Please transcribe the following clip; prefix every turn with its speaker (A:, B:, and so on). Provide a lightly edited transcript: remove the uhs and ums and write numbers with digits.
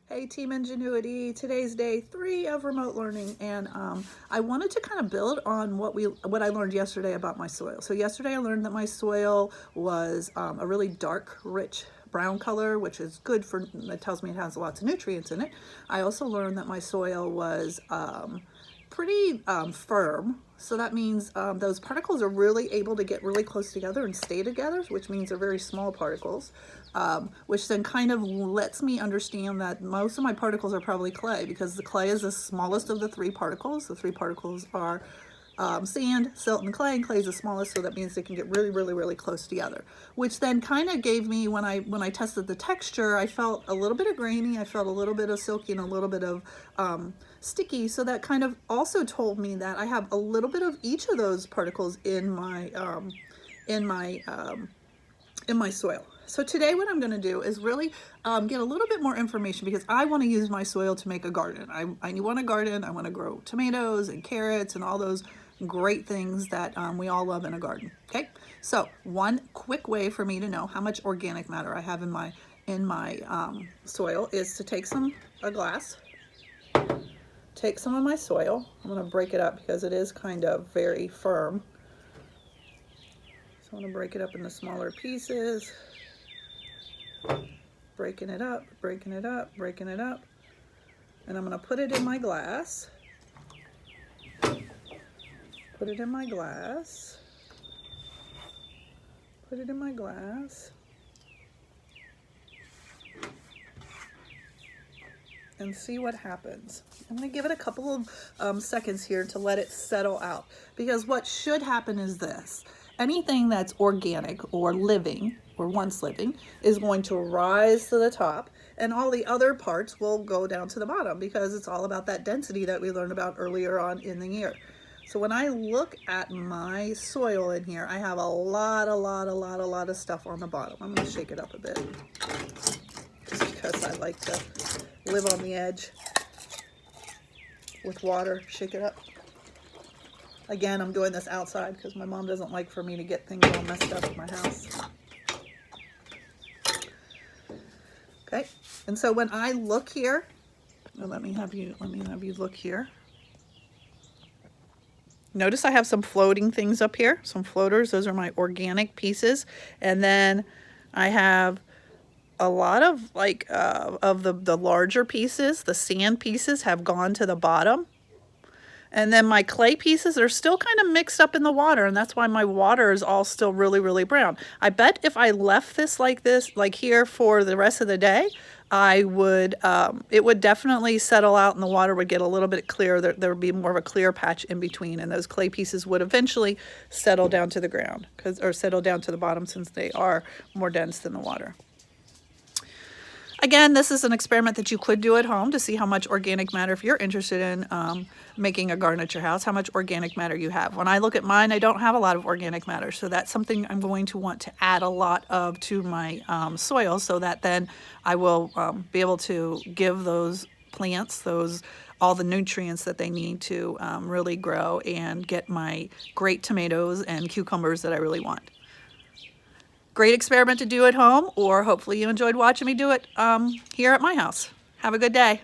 A: Hey Team Ingenuity, today's day 3 of remote learning, and I wanted to kind of build on what I learned yesterday about my soil. So yesterday I learned that my soil was a really dark, rich brown color, which is good for, it tells me it has lots of nutrients in it. I also learned that my soil was pretty firm. So that means those particles are really able to get really close together and stay together, which means they're very small particles, which then kind of lets me understand that most of my particles are probably clay, because the clay is the smallest of the 3 particles. The 3 particles are sand, silt, and clay is the smallest, so that means they can get really, really, really close together. Which then kind of gave me, when I tested the texture, I felt a little bit of grainy, I felt a little bit of silky, and a little bit of sticky. So that kind of also told me that I have a little bit of each of those particles in my soil. So today what I'm going to do is really get a little bit more information, because I want to use my soil to make a garden. I want a garden. I want to grow tomatoes and carrots and all those great things that we all love in a garden. Okay, so one quick way for me to know how much organic matter I have in my soil is to take a glass, take some of my soil. I'm going to break it up because it is kind of very firm. So I'm going to break it up into smaller pieces, breaking it up, breaking it up, breaking it up. And I'm going to put it in my glass. Put it in my glass. Put it in my glass. And see what happens. I'm going to give it a couple of seconds here to let it settle out, because what should happen is this. Anything that's organic or living, or once living, is going to rise to the top, and all the other parts will go down to the bottom, because it's all about that density that we learned about earlier on in the year. So when I look at my soil in here, I have a lot of stuff on the bottom. I'm going to shake it up a bit, just because I like to live on the edge with water. Shake it up. Again, I'm doing this outside because my mom doesn't like for me to get things all messed up in my house. Okay, and so when I look here, let me have you look here. Notice I have some floating things up here, some floaters. Those are my organic pieces, and then I have a lot of the larger pieces, the sand pieces, have gone to the bottom. And then my clay pieces are still kind of mixed up in the water, and that's why my water is all still really, really brown. I bet if I left this, like here, for the rest of the day, it would definitely settle out, and the water would get a little bit clearer. There would be more of a clear patch in between, and those clay pieces would eventually settle down to the ground, or settle down to the bottom, since they are more dense than the water. Again, this is an experiment that you could do at home to see how much organic matter, if you're interested in making a garden at your house, how much organic matter you have. When I look at mine, I don't have a lot of organic matter, so that's something I'm going to want to add a lot of to my soil, so that then I will be able to give those plants all the nutrients that they need to really grow and get my great tomatoes and cucumbers that I really want. Great experiment to do at home, or hopefully you enjoyed watching me do it here at my house. Have a good day.